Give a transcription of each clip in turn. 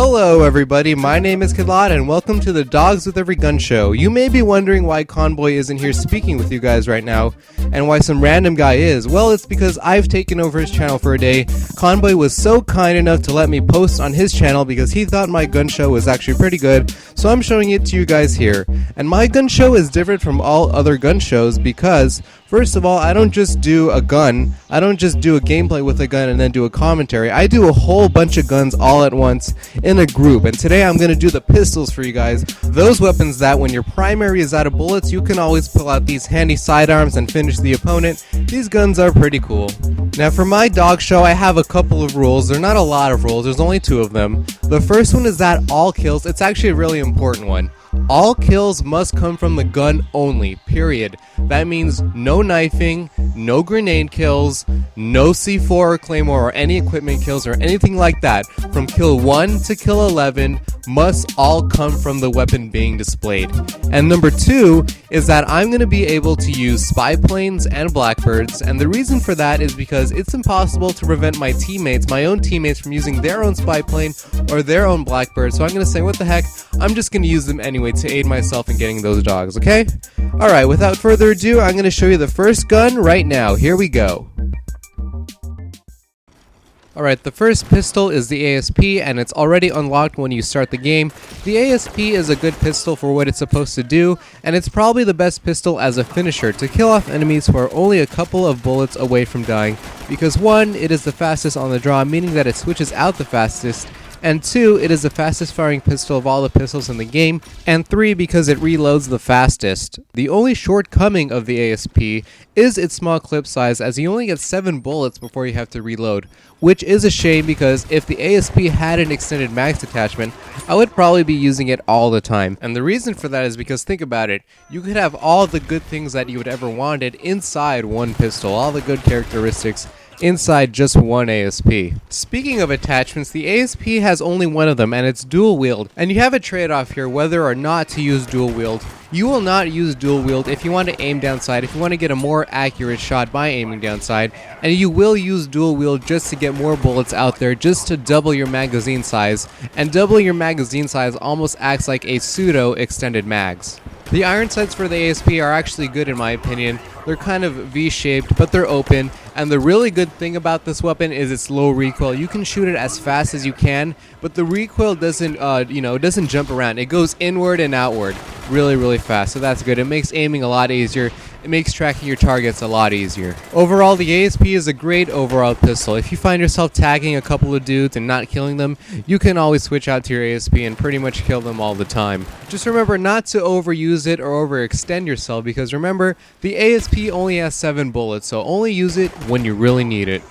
Hello everybody, my name is Kidlat and welcome to the Dogs with Every Gun show. You may be wondering why Convoy isn't here speaking with you guys right now, and why some random guy is. Well, it's because I've taken over his channel for a day. Convoy was so kind enough to let me post on his channel because he thought my gun show was actually pretty good, so I'm showing it to you guys here. And my gun show is different from all other gun shows because, first of all, I don't just do a gun, I don't just do a gameplay with a gun and then do a commentary. I do a whole bunch of guns all at once in a group, and today I'm going to do the pistols for you guys. Those weapons that when your primary is out of bullets, you can always pull out these handy sidearms and finish the opponent. These guns are pretty cool. Now for my dog show, I have a couple of rules. They're not a lot of rules, there's only 2 of them. The first one is that all kills, it's actually a really important one. All kills must come from the gun only, period. That means no knifing, no grenade kills, no C4 or Claymore or any equipment kills or anything like that. From kill 1 to kill 11 must all come from the weapon being displayed. And number 2 is that I'm going to be able to use spy planes and blackbirds, and the reason for that is because it's impossible to prevent my teammates, my own teammates, from using their own spy plane or their own blackbird, so I'm going to say, what the heck, I'm just going to use them anyway to aid myself in getting those dogs, okay? Alright, without further ado, I'm going to show you the first gun right now. Here we go. Alright, the first pistol is the ASP, and it's already unlocked when you start the game. The ASP is a good pistol for what it's supposed to do, and it's probably the best pistol as a finisher to kill off enemies who are only a couple of bullets away from dying, because 1, it is the fastest on the draw, meaning that it switches out the fastest, and 2, it is the fastest firing pistol of all the pistols in the game, and 3, because it reloads the fastest. The only shortcoming of the ASP is its small clip size, as you only get 7 bullets before you have to reload, which is a shame because if the ASP had an extended max attachment, I would probably be using it all the time. And the reason for that is because, think about it, you could have all the good things that you would ever wanted inside one pistol, all the good characteristics inside just one ASP. Speaking of attachments, the ASP has only one of them, and it's dual wield. And you have a trade-off here whether or not to use dual wield. You will not use dual wield if you want to aim downside, if you want to get a more accurate shot by aiming downside, and you will use dual wield just to get more bullets out there, just to double your magazine size, and doubling your magazine size almost acts like a pseudo extended mags. The iron sights for the ASP are actually good in my opinion. They're kind of V-shaped, but they're open, and the really good thing about this weapon is its low recoil. You can shoot it as fast as you can, but the recoil doesn't, doesn't jump around. It goes inward and outward really fast, so that's good. It makes aiming a lot easier. It makes tracking your targets a lot easier. Overall, the ASP is a great overall pistol. If you find yourself tagging a couple of dudes and not killing them, you can always switch out to your ASP and pretty much kill them all the time. Just remember not to overuse it or overextend yourself, because remember, the ASP only has 7 bullets, so only use it when you really need it.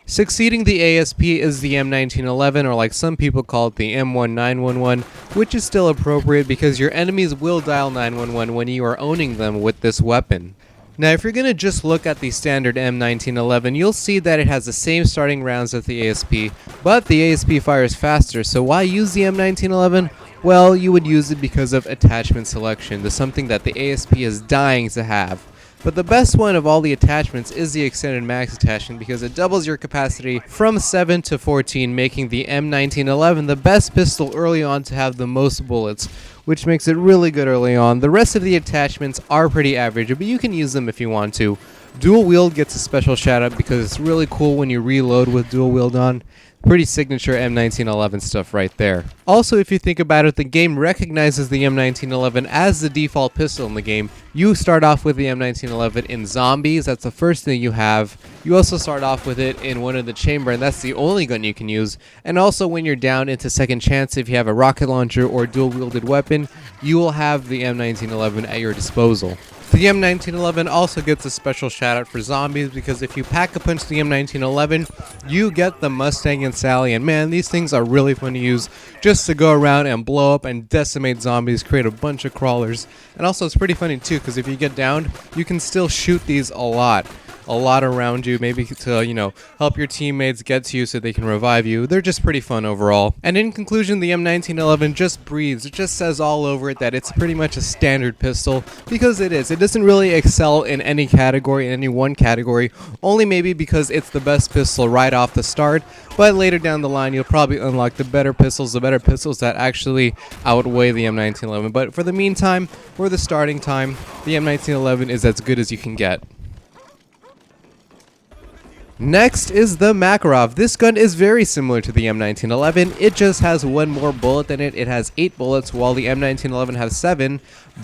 Succeeding the ASP is the M1911, or like some people call it, the M1911, which is still appropriate because your enemies will dial 911 when you are owning them with this weapon. Now if you're going to just look at the standard M1911, you'll see that it has the same starting rounds as the ASP, but the ASP fires faster, so why use the M1911? Well, you would use it because of attachment selection, the something that the ASP is dying to have. But the best one of all the attachments is the extended max attachment because it doubles your capacity from 7 to 14, making the M1911 the best pistol early on to have the most bullets, which makes it really good early on. The rest of the attachments are pretty average, but you can use them if you want to. Dual wield gets a special shout out because it's really cool when you reload with dual wield on. Pretty signature M1911 stuff right there. Also, if you think about it, the game recognizes the M1911 as the default pistol in the game. You start off with the M1911 in zombies, that's the first thing you have. You also start off with it in one in the chamber, and that's the only gun you can use. And also when you're down into second chance, if you have a rocket launcher or dual wielded weapon, you will have the M1911 at your disposal. The M1911 also gets a special shout out for zombies because if you pack a punch the M1911, you get the Mustang and Sally, and man, these things are really fun to use just to go around and blow up and decimate zombies, create a bunch of crawlers. And also it's pretty funny too because if you get downed, you can still shoot these a lot. a lot around you, maybe to, you know, help your teammates get to you so they can revive you. They're just pretty fun overall. And in conclusion, the M1911 just breathes. It just says all over it that it's pretty much a standard pistol, because it is. It doesn't really excel in any category, in any one category, only maybe because it's the best pistol right off the start, but later down the line you'll probably unlock the better pistols that actually outweigh the M1911. But for the meantime, for the starting time, the M1911 is as good as you can get. Next is the Makarov. This gun is very similar to the M1911. It just has one more bullet than it. It has 8 bullets while the M1911 has 7.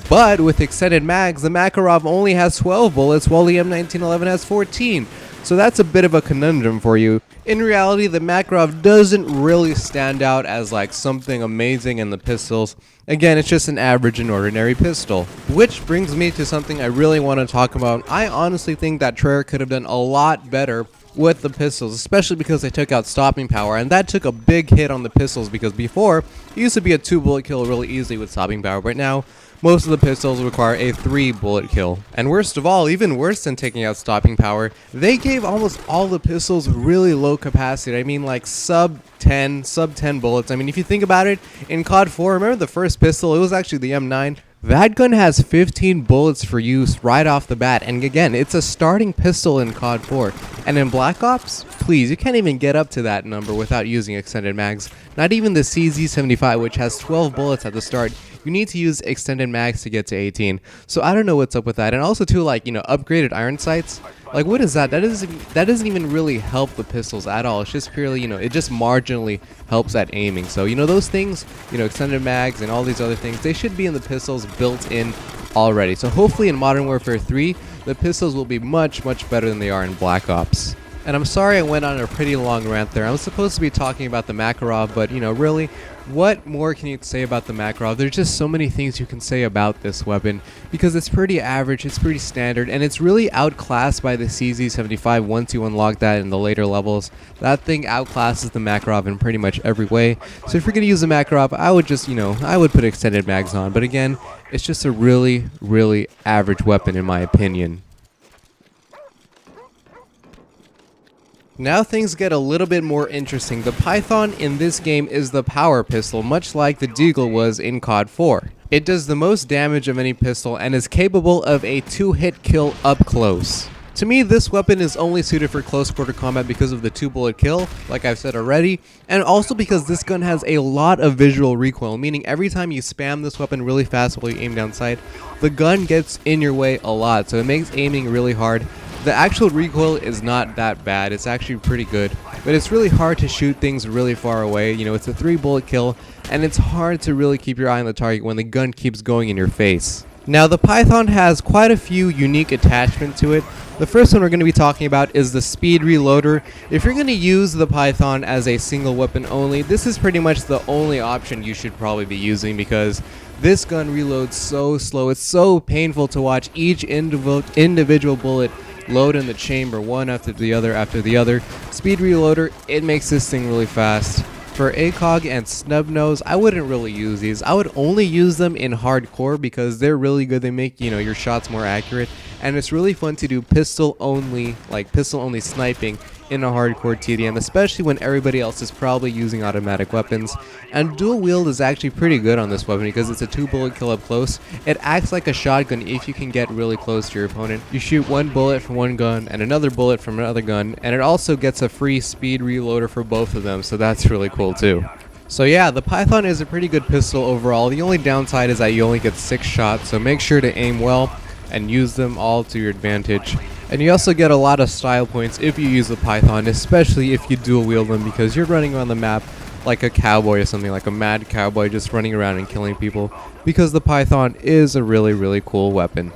But with extended mags, the Makarov only has 12 bullets while the M1911 has 14. So that's a bit of a conundrum for you. In reality, the Makarov doesn't really stand out as like something amazing in the pistols. Again, it's just an average and ordinary pistol. Which brings me to something I really want to talk about. I honestly think that Treyarch could have done a lot better with the pistols, especially because they took out stopping power, and that took a big hit on the pistols, because before, it used to be a 2-bullet kill really easily with stopping power, but now, most of the pistols require a 3-bullet kill. And worst of all, even worse than taking out stopping power, they gave almost all the pistols really low capacity. I mean, like sub 10 bullets. I mean, if you think about it, in COD 4, remember the first pistol? It was actually the M9. That gun has 15 bullets for use right off the bat, and again, it's a starting pistol in COD 4. And in Black Ops, please, you can't even get up to that number without using extended mags. Not even the CZ75, which has 12 bullets at the start. You need to use extended mags to get to 18. So I don't know what's up with that. And also too, like, you know, upgraded iron sights. Like, what is that? That doesn't even really help the pistols at all. It's just purely, you know, it just marginally helps at aiming. So, you know, those things, you know, extended mags and all these other things, they should be in the pistols built in already. So hopefully in Modern Warfare 3, the pistols will be much better than they are in Black Ops. And I'm sorry I went on a pretty long rant there. I was supposed to be talking about the Makarov, but, you know, really, what more can you say about the Makarov? There's just so many things you can say about this weapon, because it's pretty average, it's pretty standard, and it's really outclassed by the CZ75 once you unlock that in the later levels. That thing outclasses the Makarov in pretty much every way. So if you're going to use the Makarov, I would just, you know, I would put extended mags on. But again, it's just a really average weapon in my opinion. Now things get a little bit more interesting. The Python in this game is the power pistol, much like the Deagle was in COD 4. It does the most damage of any pistol and is capable of a 2-hit kill up close. To me, this weapon is only suited for close quarter combat because of the 2-bullet kill, like I've said already, and also because this gun has a lot of visual recoil, meaning every time you spam this weapon really fast while you aim down sight, the gun gets in your way a lot, so it makes aiming really hard. The actual recoil is not that bad, it's actually pretty good, but it's really hard to shoot things really far away. You know, it's a 3-bullet kill, and it's hard to really keep your eye on the target when the gun keeps going in your face. Now, the Python has quite a few unique attachments to it. The first one we're going to be talking about is the speed reloader. If you're going to use the Python as a single weapon only, this is pretty much the only option you should probably be using, because this gun reloads so slow. It's so painful to watch each individual bullet load in the chamber, one after the other after the other. Speed reloader, it makes this thing really fast. For ACOG and Snubnose, I wouldn't really use these. I would only use them in hardcore because they're really good. They make, you know, your shots more accurate, and it's really fun to do pistol only sniping in a hardcore TDM, especially when everybody else is probably using automatic weapons. And dual wield is actually pretty good on this weapon because it's a 2-bullet kill up close. It acts like a shotgun if you can get really close to your opponent. You shoot one bullet from one gun and another bullet from another gun, and it also gets a free speed reloader for both of them, so that's really cool too. So yeah, the Python is a pretty good pistol overall. The only downside is that you only get 6 shots, so make sure to aim well and use them all to your advantage. And you also get a lot of style points if you use the Python, especially if you dual wield them, because you're running on the map like a cowboy or something, like a mad cowboy just running around and killing people, because the Python is a really cool weapon.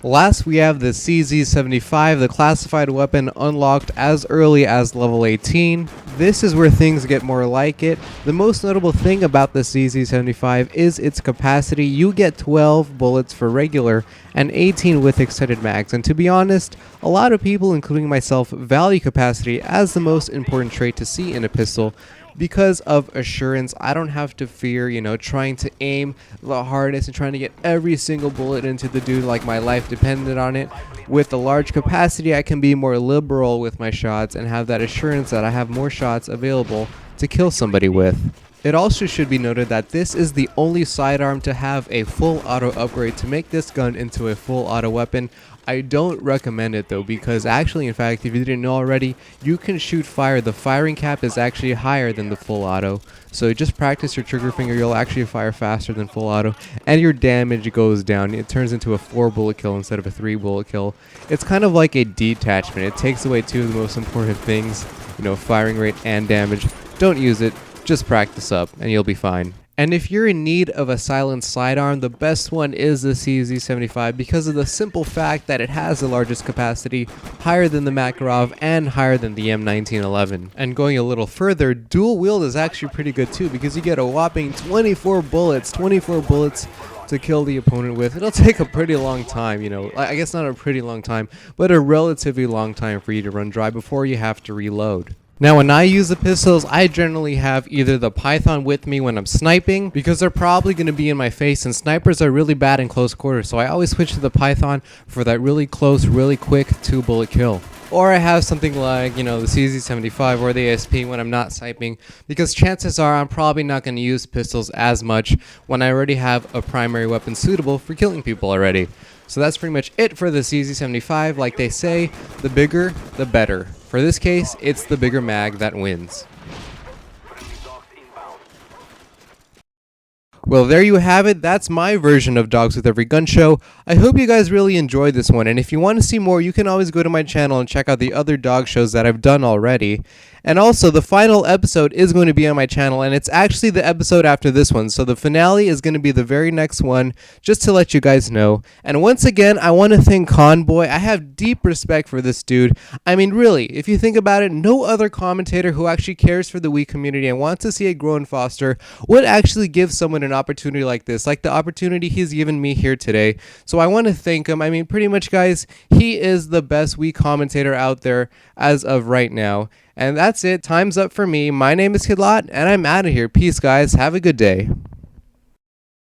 Last, we have the CZ75, the classified weapon unlocked as early as level 18. This is where things get more like it. The most notable thing about the CZ75 is its capacity. You get 12 bullets for regular and 18 with extended mags. And to be honest, a lot of people, including myself, value capacity as the most important trait to see in a pistol, because of assurance. I don't have to fear, trying to aim the hardest and trying to get every single bullet into the dude like my life depended on it. With a large capacity, I can be more liberal with my shots and have that assurance that I have more shots available to kill somebody with. It also should be noted that this is the only sidearm to have a full auto upgrade to make this gun into a full auto weapon. I don't recommend it though, because actually, in fact, if you didn't know already, you can shoot fire. The firing cap is actually higher than the full auto. So just practice your trigger finger, you'll actually fire faster than full auto, and your damage goes down. It turns into a 4 bullet kill instead of a 3 bullet kill. It's kind of like a detachment. It takes away two of the most important things, firing rate and damage. Don't use it. Just practice up and you'll be fine. And if you're in need of a silenced sidearm, the best one is the CZ75 because of the simple fact that it has the largest capacity, higher than the Makarov and higher than the M1911. And going a little further, dual wield is actually pretty good too because you get a whopping 24 bullets to kill the opponent with. It'll take a pretty long time, I guess not a pretty long time, but a relatively long time for you to run dry before you have to reload. Now when I use the pistols, I generally have either the Python with me when I'm sniping, because they're probably going to be in my face and snipers are really bad in close quarters, so I always switch to the Python for that really close, really quick 2 bullet kill. Or I have something like, the CZ75 or the ASP when I'm not sniping, because chances are I'm probably not going to use pistols as much when I already have a primary weapon suitable for killing people already. So that's pretty much it for the CZ75. Like they say, the bigger, the better. For this case, it's the bigger mag that wins. Well, there you have it. That's my version of Dogs with Every Gun Show. I hope you guys really enjoyed this one, and if you want to see more, you can always go to my channel and check out the other dog shows that I've done already. And also, the final episode is going to be on my channel, and it's actually the episode after this one, so the finale is going to be the very next one, just to let you guys know. And once again, I want to thank Conboy. I have deep respect for this dude. I mean, really, if you think about it, no other commentator who actually cares for the Wii community and wants to see it grow and foster would actually give someone an opportunity like this, like the opportunity he's given me here today. So I want to thank him. I mean, pretty much, guys, he is the best Wii commentator out there as of right now. And that's it. Time's up for me. My name is Kidlat, and I'm out of here. Peace, guys. Have a good day.